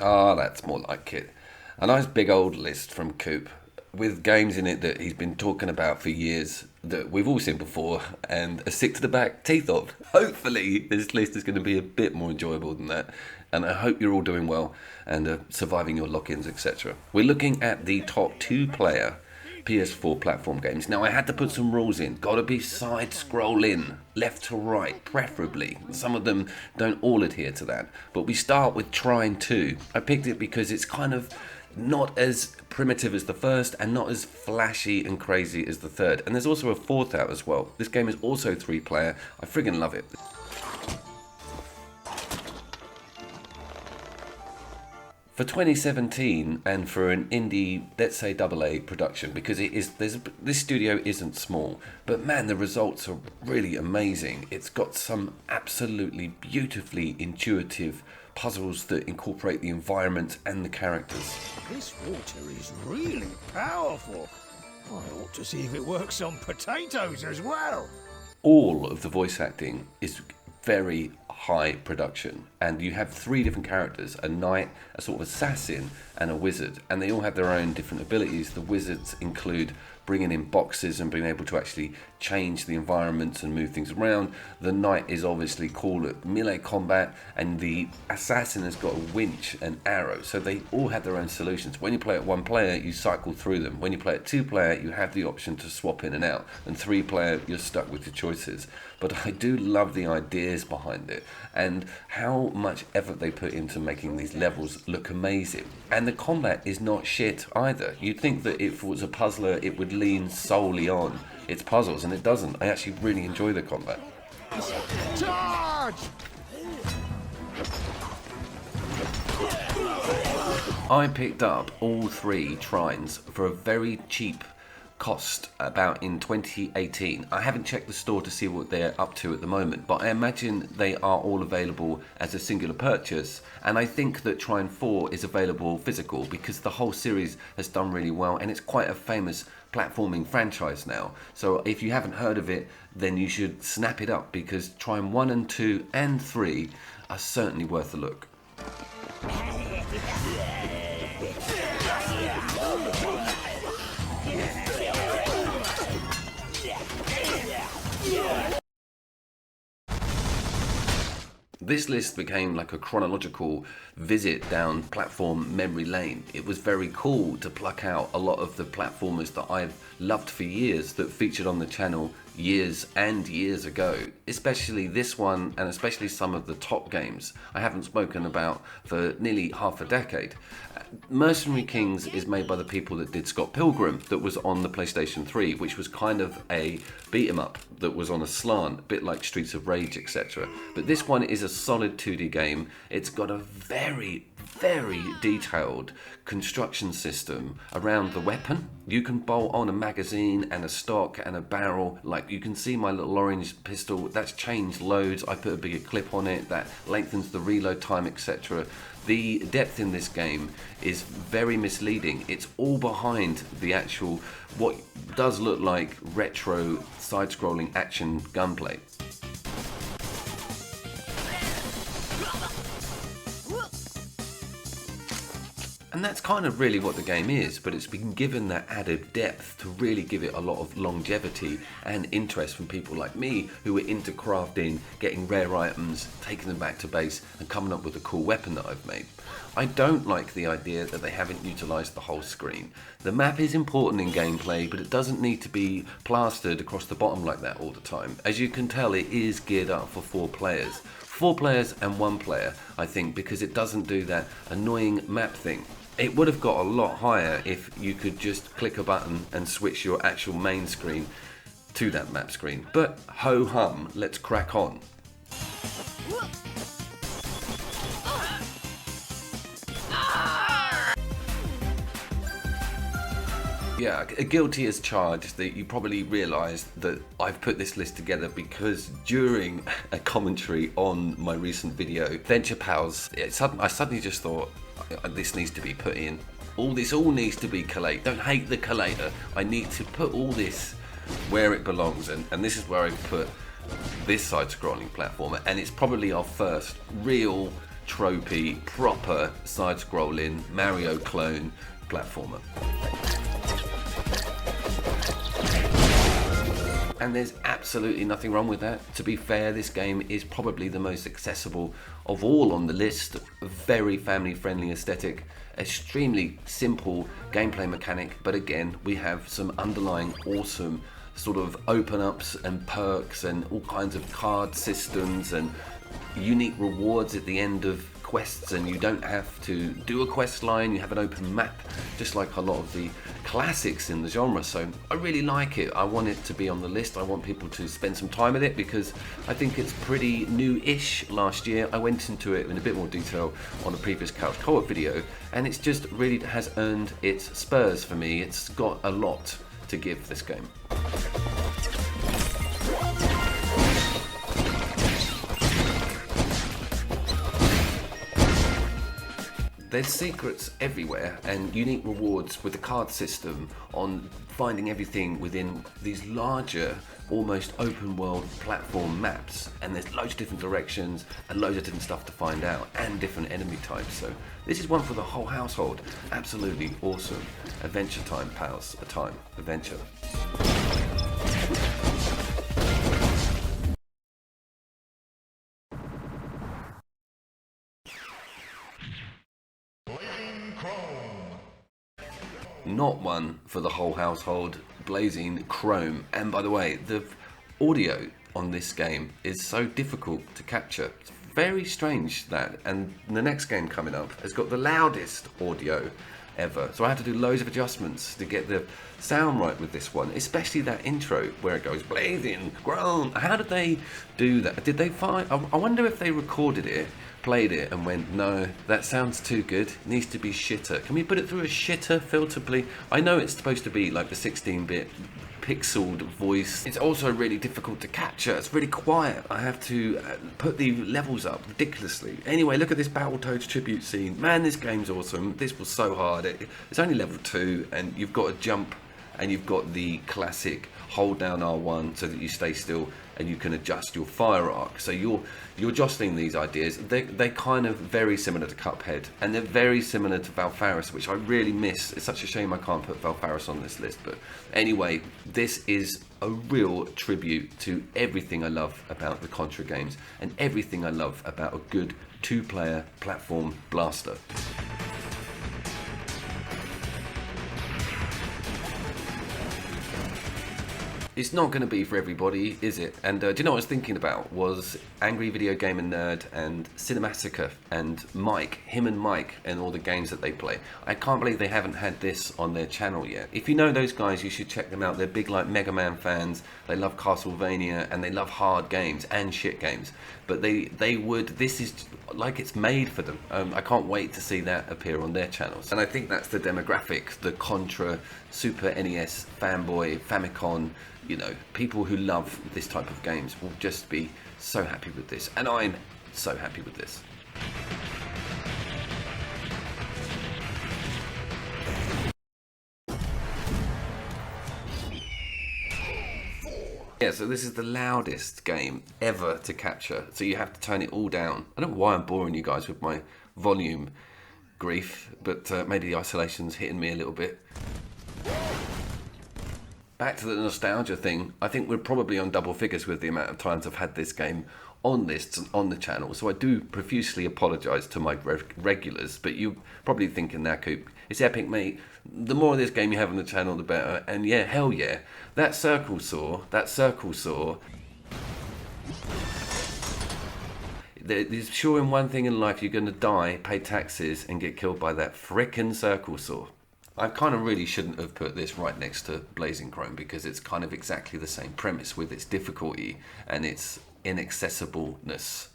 Ah, that's more like it. A nice big old list from Coop with games in it that he's been talking about for years that we've all seen before and are sick to the back teeth of. Hopefully, this list is going to be a bit more enjoyable than that. And I hope you're all doing well and surviving your lock ins, etc. We're looking at the top 2 player PS4 platform games. Now, I had to put some rules in. Gotta be side scrolling, left to right, preferably. Some of them don't all adhere to that. But we start with Trine 2. I picked it because it's kind of not as primitive as the first and not as flashy and crazy as the third. And there's also a fourth out as well. This game is also 3-player. I friggin' love it. For 2017 and for an indie, let's say AA production, because this studio isn't small, but man, the results are really amazing. It's got some absolutely beautifully intuitive puzzles that incorporate the environment and the characters. This water is really powerful. I ought to see if it works on potatoes as well. All of the voice acting is very high production, and you have 3 different characters: a knight, a sort of assassin, and a wizard, and they all have their own different abilities. The wizards include bringing in boxes and being able to actually change the environments and move things around. The knight is obviously cool at melee combat, and the assassin has got a winch and arrow. So they all have their own solutions. When you play at 1-player, you cycle through them. When you play at 2-player, you have the option to swap in and out, and 3-player, you're stuck with your choices. But I do love the ideas behind it and how much effort they put into making these levels look amazing. And the combat is not shit either. You'd think that if it was a puzzler, it would lean solely on its puzzles, and it doesn't. I actually really enjoy the combat. Charge! I picked up all 3 Trines for a very cheap cost about in 2018. I haven't checked the store to see what they're up to at the moment, but I imagine they are all available as a singular purchase, and I think that Trine 4 is available physical because the whole series has done really well and it's quite a famous platforming franchise now. So if you haven't heard of it, then you should snap it up because Trine 1 and 2 and 3 are certainly worth a look. This list became like a chronological visit down platform memory lane. It was very cool to pluck out a lot of the platformers that I've loved for years that featured on the channel years and years ago, especially this one and especially some of the top games I haven't spoken about for nearly half a decade. Mercenary Kings is made by the people that did Scott Pilgrim, that was on the PlayStation 3, which was kind of a beat 'em up that was on a slant, a bit like Streets of Rage, etc. But this one is a solid 2D game. It's got a very detailed construction system around the weapon. You can bolt on a magazine and a stock and a barrel. Like you can see my little orange pistol, that's changed loads. I put a bigger clip on it that lengthens the reload time, etc. The depth in this game is very misleading. It's all behind the actual, what does look like retro side-scrolling action gunplay. And that's kind of really what the game is, but it's been given that added depth to really give it a lot of longevity and interest from people like me who are into crafting, getting rare items, taking them back to base and coming up with a cool weapon that I've made. I don't like the idea that they haven't utilised the whole screen. The map is important in gameplay, but it doesn't need to be plastered across the bottom like that all the time. As you can tell, it is geared up for 4 players. 4 players and 1 player, I think, because it doesn't do that annoying map thing. It would have got a lot higher if you could just click a button and switch your actual main screen to that map screen. But ho-hum, let's crack on. Yeah, guilty as charged that you probably realised that I've put this list together because during a commentary on my recent video, Venture Pals, I suddenly just thought, this needs to be put in. This all needs to be collated. Don't hate the collator. I need to put all this where it belongs, and this is where I put this side-scrolling platformer, and it's probably our first real tropey, proper side-scrolling Mario clone platformer. And there's absolutely nothing wrong with that. To be fair, this game is probably the most accessible of all on the list. A very family-friendly aesthetic, extremely simple gameplay mechanic, but again, we have some underlying awesome sort of open-ups and perks and all kinds of card systems and unique rewards at the end of quests, and you don't have to do a quest line, you have an open map, just like a lot of the classics in the genre. So I really like it. I want it to be on the list. I want people to spend some time with it because I think it's pretty new-ish. Last year I went into it in a bit more detail on a previous Couch Co-op video, and it's just really has earned its spurs for me. It's got a lot to give this game. There's secrets everywhere and unique rewards with the card system on finding everything within these larger, almost open world platform maps, and there's loads of different directions and loads of different stuff to find out and different enemy types. So this is one for the whole household. Absolutely awesome. Adventure time, pals. A time. Adventure. Not one for the whole household, Blazing Chrome. And by the way, the audio on this game is so difficult to capture. It's very strange that. And the next game coming up has got the loudest audio ever. So I had to do loads of adjustments to get the sound right with this one, especially that intro where it goes Blazing Chrome. How did they do that? Did they find, I wonder if they recorded it, played it and went, no, that sounds too good, it needs to be shitter. Can we put it through a shitter filter, please? I know it's supposed to be like the 16-bit pixeled voice. It's also really difficult to capture. It's really quiet. I have to put the levels up ridiculously. Anyway, look at this Battletoads tribute scene. Man, this game's awesome. This was so hard. It's only level 2 and you've got to jump, and you've got the classic hold down R1 so that you stay still and you can adjust your fire arc. So you're jostling these ideas. They're kind of very similar to Cuphead, and they're very similar to Valfaris, which I really miss. It's such a shame I can't put Valfaris on this list. But anyway, this is a real tribute to everything I love about the Contra games and everything I love about a good 2-player platform blaster. It's not going to be for everybody, is it? And do you know what I was thinking about? Was Angry Video Gamer Nerd and Cinematica and Mike, him and Mike, and all the games that they play. I can't believe they haven't had this on their channel yet. If you know those guys, you should check them out. They're big like Mega Man fans. They love Castlevania and they love hard games and shit games. But they would, this is like it's made for them. I can't wait to see that appear on their channels. And I think that's the demographic, the Contra, Super NES, fanboy, Famicom, you know, people who love this type of games will just be so happy with this. And I'm so happy with this. Yeah, so this is the loudest game ever to capture. So you have to turn it all down. I don't know why I'm boring you guys with my volume grief, but maybe the isolation's hitting me a little bit. Back to the nostalgia thing, I think we're probably on double figures with the amount of times I've had this game on lists and on the channel, so I do profusely apologise to my regulars, but you're probably thinking now, Coop, it's epic, mate. The more of this game you have on the channel, the better. And yeah, hell yeah, that circle saw, there's sure in one thing in life, you're going to die, pay taxes, and get killed by that frickin' circle saw. I kind of really shouldn't have put this right next to Blazing Chrome because it's kind of exactly the same premise with its difficulty and its inaccessibleness.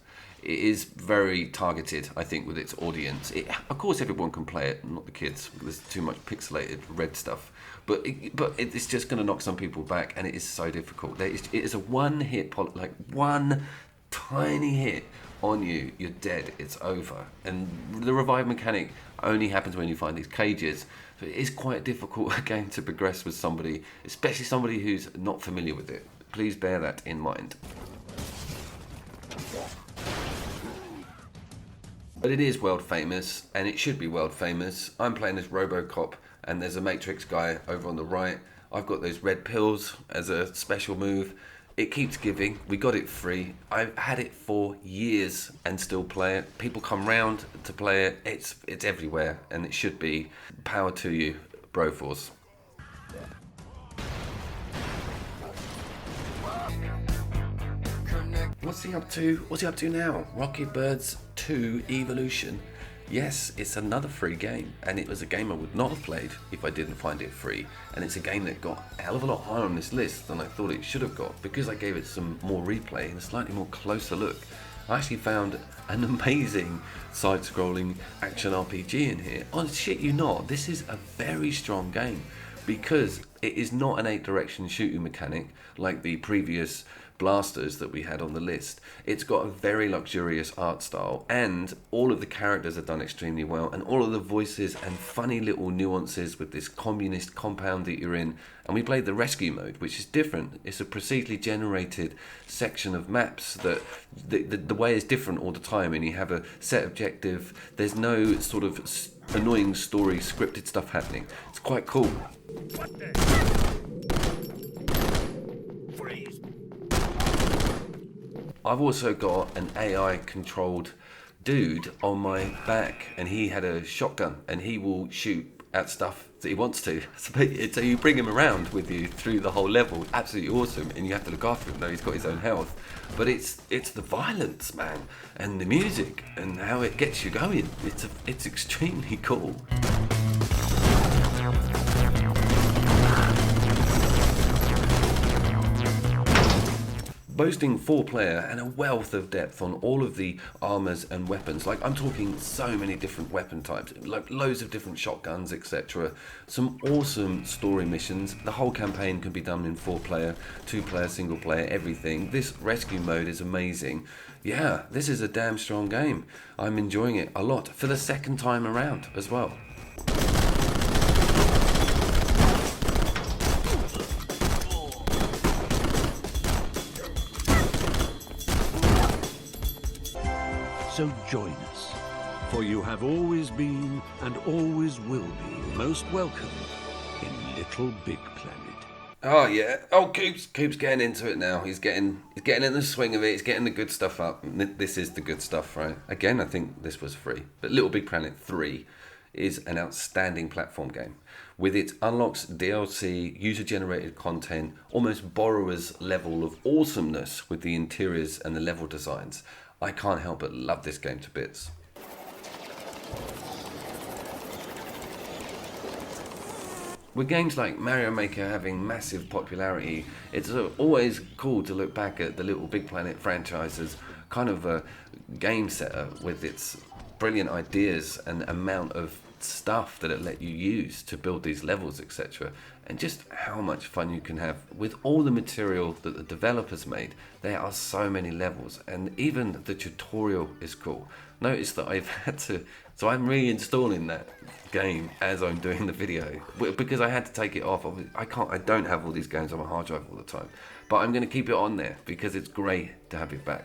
It is very targeted, I think, with its audience. Of course, everyone can play it, not the kids, because there's too much pixelated red stuff. But it's just going to knock some people back, and it is so difficult. It is a one-hit, like one tiny hit on you, you're dead, it's over. And the revive mechanic only happens when you find these cages. So it is quite difficult again to progress with somebody, especially somebody who's not familiar with it. Please bear that in mind. But it is world famous, and it should be world famous. I'm playing as RoboCop, and there's a Matrix guy over on the right. I've got those red pills as a special move. It keeps giving. We got it free. I've had it for years and still play it. People come round to play it. It's everywhere, and it should be. Power to you, Broforce. What's he up to? What's he up to now? Rocket Birds 2 Evolution. Yes, it's another free game, and it was a game I would not have played if I didn't find it free. And it's a game that got a hell of a lot higher on this list than I thought it should have got, because I gave it some more replay and a slightly more closer look. I actually found an amazing side-scrolling action RPG in here. Oh shit you not, this is a very strong game, because it is not an 8-direction shooting mechanic like the previous blasters that we had on the list. It's got a very luxurious art style, and all of the characters are done extremely well, and all of the voices and funny little nuances with this communist compound that you're in. And we played the rescue mode, which is different. It's a procedurally generated section of maps that the way is different all the time, and you have a set objective. There's no sort of annoying story scripted stuff happening. It's quite cool. I've also got an AI controlled dude on my back, and he had a shotgun, and he will shoot at stuff that he wants to. So you bring him around with you through the whole level. Absolutely awesome, and you have to look after him though he's got his own health. But it's the violence, man, and the music and how it gets you going. It's extremely cool. Boasting 4-player and a wealth of depth on all of the armors and weapons. Like, I'm talking so many different weapon types, like loads of different shotguns, etc. Some awesome story missions. The whole campaign can be done in 4-player, 2-player, single-player, everything. This rescue mode is amazing. Yeah, this is a damn strong game. I'm enjoying it a lot for the second time around as well. So join us, for you have always been and always will be most welcome in Little Big Planet. Oh yeah. Oh, Coop's getting into it now. He's getting in the swing of it. He's getting the good stuff up. This is the good stuff, right? Again, I think this was free, but Little Big Planet 3 is an outstanding platform game. With its unlocks, DLC, user-generated content, almost borrower's level of awesomeness with the interiors and the level designs. I can't help but love this game to bits. With games like Mario Maker having massive popularity, it's always cool to look back at the Little Big Planet franchise as kind of a game setter with its brilliant ideas and amount of stuff that it let you use to build these levels, etc. And just how much fun you can have with all the material that the developers made. There are so many levels, and even the tutorial is cool. Notice that I've had to, so I'm reinstalling that game as I'm doing the video because I had to take it off. I don't have all these games on my hard drive all the time, but I'm going to keep it on there because it's great to have it back.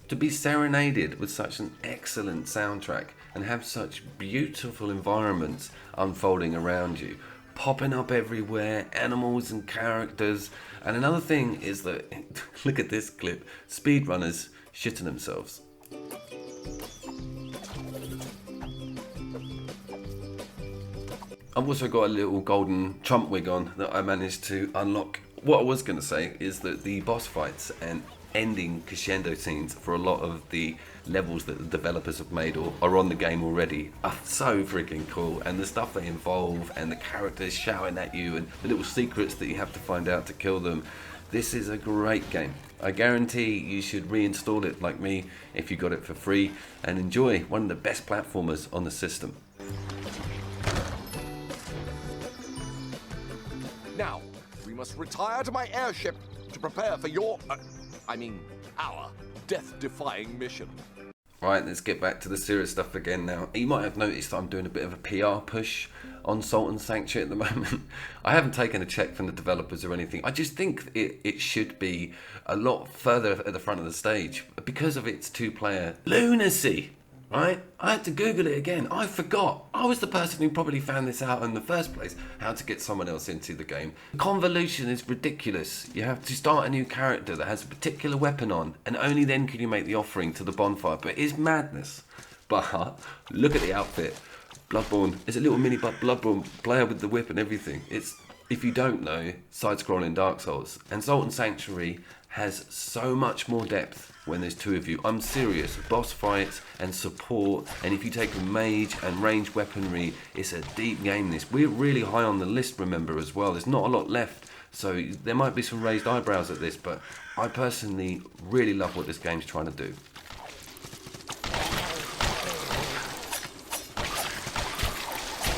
To be serenaded with such an excellent soundtrack and have such beautiful environments unfolding around you, popping up everywhere, animals and characters. And another thing is that, look at this clip, speedrunners shitting themselves. I've also got a little golden Trump wig on that I managed to unlock. What I was going to say is that the boss fights and ending crescendo scenes for a lot of the levels that the developers have made or are on the game already are so freaking cool, and the stuff they involve and the characters shouting at you and the little secrets that you have to find out to kill them. This is a great game. I guarantee you should reinstall it like me if you got it for free and enjoy one of the best platformers on the system. Now, we must retire to my airship to prepare for your, our death-defying mission. Right, let's get back to the serious stuff again now. You might have noticed I'm doing a bit of a PR push on Salt and Sanctuary at the moment. I haven't taken a check from the developers or anything. I just think it should be a lot further at the front of the stage because of its two-player lunacy. Right? I had to Google it again. I forgot. I was the person who probably found this out in the first place, how to get someone else into the game. Convolution is ridiculous. You have to start a new character that has a particular weapon on, and only then can you make the offering to the bonfire. But it's madness. But look at the outfit. Bloodborne. It's a little mini Bloodborne player with the whip and everything. It's, if you don't know, side-scrolling Dark Souls. And Salt and Sanctuary has so much more depth when there's two of you. I'm serious. Boss fights and support, and if you take a mage and range weaponry, it's a deep game this. We're really high on the list, remember, as well. There's not a lot left, so there might be some raised eyebrows at this, but I personally really love what this game's trying to do.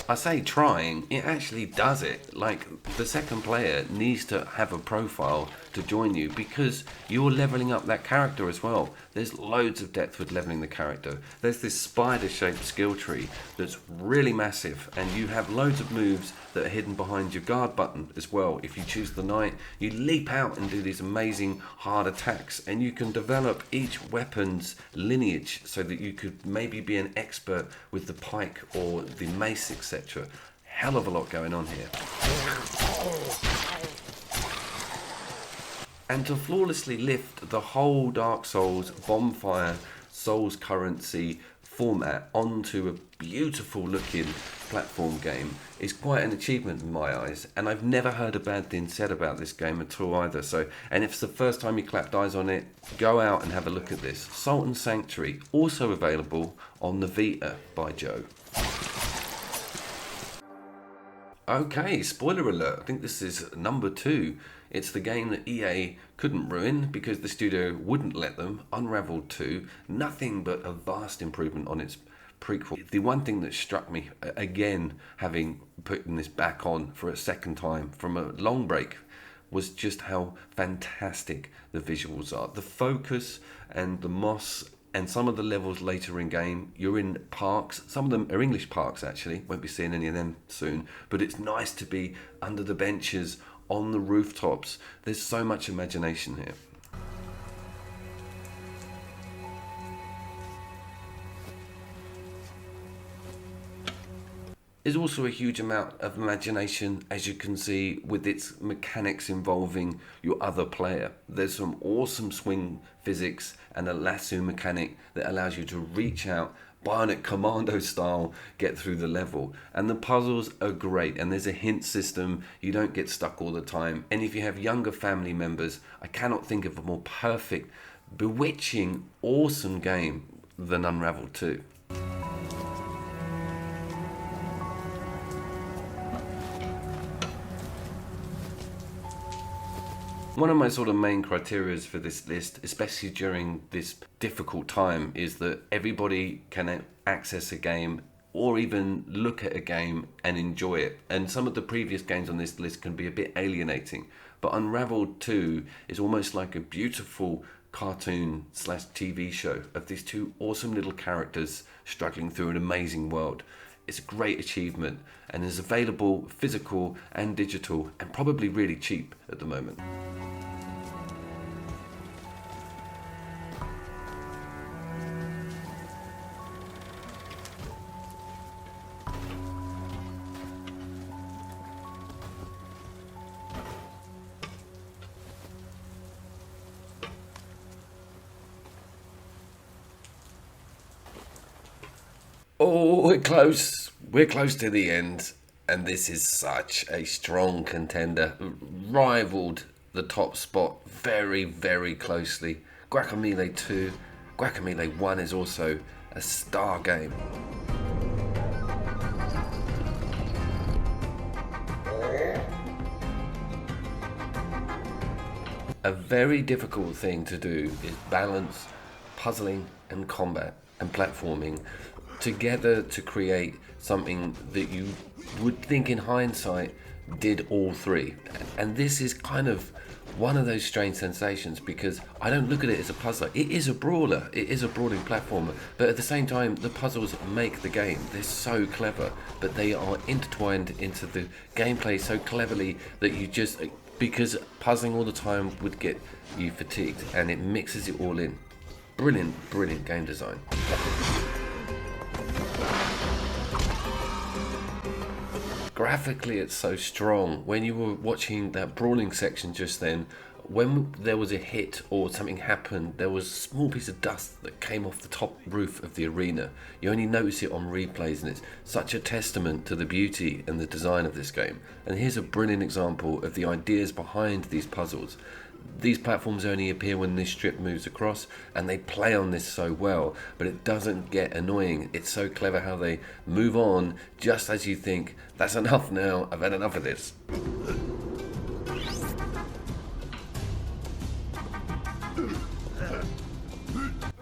I say trying, it actually does it. Like, the second player needs to have a profile to join you because you're leveling up that character as well. There's loads of depth with leveling the character. There's this spider-shaped skill tree that's really massive, and you have loads of moves that are hidden behind your guard button as well. If you choose the knight, you leap out and do these amazing hard attacks, and you can develop each weapon's lineage so that you could maybe be an expert with the pike or the mace, etc. Hell of a lot going on here. And to flawlessly lift the whole Dark Souls bonfire Souls currency format onto a beautiful looking platform game is quite an achievement in my eyes, and I've never heard a bad thing said about this game at all either. So, and if it's the first time you clapped eyes on it, go out and have a look at this. Salt and Sanctuary, also available on the Vita by Joe. Okay, spoiler alert, I think this is number 2. It's the game that EA couldn't ruin because the studio wouldn't let them. Unravelled 2, nothing but a vast improvement on its prequel. The one thing that struck me, again, having putting this back on for a second time from a long break, was just how fantastic the visuals are. The focus and the moss and some of the levels later in game, you're in parks. Some of them are English parks, actually. Won't be seeing any of them soon. But it's nice to be under the benches, on the rooftops. There's so much imagination here. There's also a huge amount of imagination, as you can see, with its mechanics involving your other player. There's some awesome swing physics and a lasso mechanic that allows you to reach out, Bionic Commando style, get through the level. And the puzzles are great, and there's a hint system. You don't get stuck all the time. And if you have younger family members, I cannot think of a more perfect, bewitching, awesome game than Unravelled 2. One of my sort of main criteria for this list, especially during this difficult time, is that everybody can access a game or even look at a game and enjoy it. And some of the previous games on this list can be a bit alienating, but Unravelled 2 is almost like a beautiful cartoon / TV show of these two awesome little characters struggling through an amazing world. It's a great achievement and is available physical and digital, and probably really cheap at the moment. Oh, we're close. We're close to the end, and this is such a strong contender. Rivaled the top spot very, very closely. Guacamelee 2, Guacamelee 1 is also a star game. A very difficult thing to do is balance puzzling and combat and platforming together to create something that you would think in hindsight did all three. And this is kind of one of those strange sensations because I don't look at it as a puzzler. It is a brawler, it is a brawling platformer, but at the same time the puzzles make the game. They're so clever, but they are intertwined into the gameplay so cleverly that you just, because puzzling all the time would get you fatigued, and it mixes it all in. Brilliant, brilliant game design. Graphically, it's so strong. When you were watching that brawling section just then, when there was a hit or something happened, there was a small piece of dust that came off the top roof of the arena. You only notice it on replays, and it's such a testament to the beauty and the design of this game. And here's a brilliant example of the ideas behind these puzzles. These platforms only appear when this strip moves across, and they play on this so well, but it doesn't get annoying. It's so clever how they move on just as you think, that's enough now, I've had enough of this.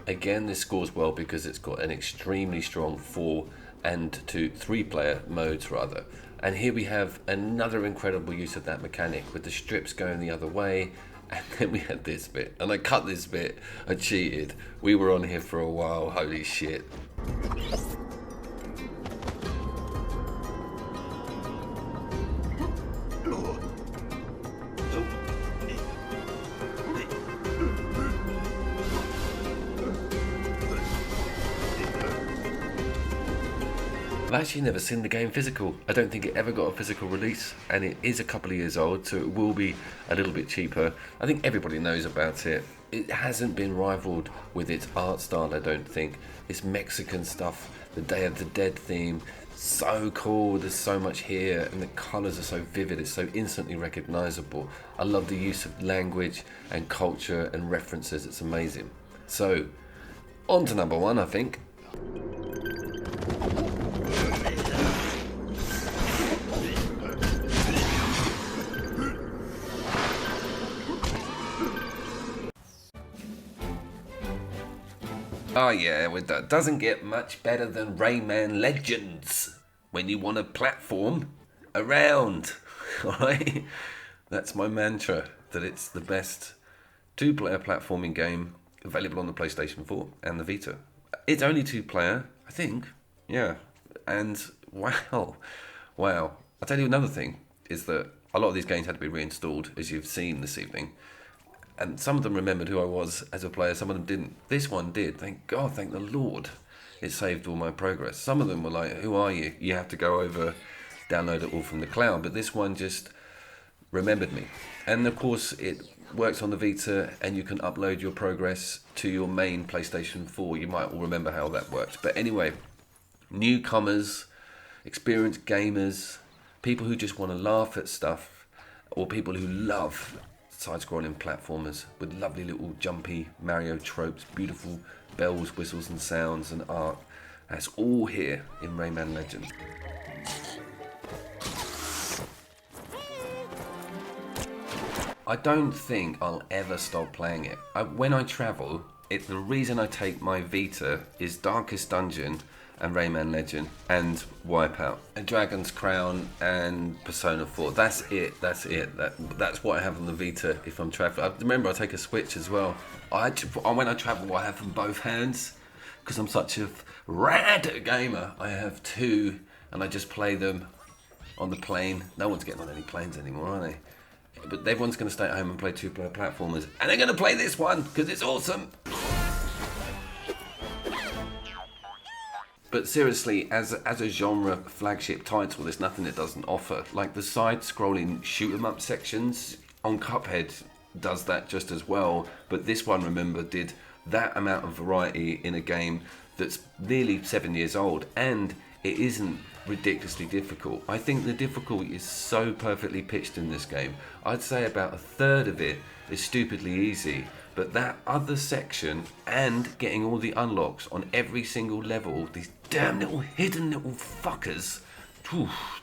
Again, this scores well because it's got an extremely strong 4 and 3 player modes rather. And here we have another incredible use of that mechanic with the strips going the other way. And then we had this bit, and I cut this bit, I cheated. We were on here for a while, holy shit. I've actually never seen the game physical. I don't think it ever got a physical release, and it is a couple of years old, so it will be a little bit cheaper. I think everybody knows about it. It hasn't been rivaled with its art style, I don't think. It's Mexican stuff, the Day of the Dead theme, so cool, there's so much here, and the colours are so vivid, it's so instantly recognisable. I love the use of language and culture and references, it's amazing. So, on to number 1, I think. Oh yeah, that doesn't get much better than Rayman Legends when you want to platform around, alright? That's my mantra, that it's the best 2-player platforming game available on the PlayStation 4 and the Vita. It's only 2-player, I think, yeah, and wow. I'll tell you another thing, is that a lot of these games had to be reinstalled, as you've seen this evening. And some of them remembered who I was as a player, some of them didn't. This one did, thank God, thank the Lord. It saved all my progress. Some of them were like, who are you? You have to go over, download it all from the cloud. But this one just remembered me. And of course, it works on the Vita, and you can upload your progress to your main PlayStation 4. You might all remember how that works. But anyway, newcomers, experienced gamers, people who just want to laugh at stuff, or people who love side-scrolling platformers with lovely little jumpy Mario tropes, beautiful bells, whistles and sounds and art. That's all here in Rayman Legends. I don't think I'll ever stop playing it. When I travel, the reason I take my Vita is Darkest Dungeon and Rayman Legend and Wipeout and Dragon's Crown and Persona 4. That's it. That's what I have on the Vita if I'm traveling. Remember, I take a Switch as well. When I travel, I have them both hands because I'm such a rad gamer. I have 2 and I just play them on the plane. No one's getting on any planes anymore, are they? But everyone's going to stay at home and play 2-player platformers, and they're going to play this one because it's awesome. But seriously, as a genre flagship title, there's nothing it doesn't offer. Like the side-scrolling shoot-'em-up sections on Cuphead does that just as well. But this one, remember, did that amount of variety in a game that's nearly 7 years old, and it isn't ridiculously difficult. I think the difficulty is so perfectly pitched in this game. I'd say about a third of it is stupidly easy. But that other section and getting all the unlocks on every single level, these damn little hidden little fuckers,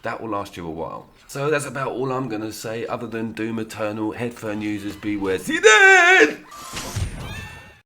that will last you a while. So that's about all I'm going to say, other than Doom Eternal, headphone users beware. See you then!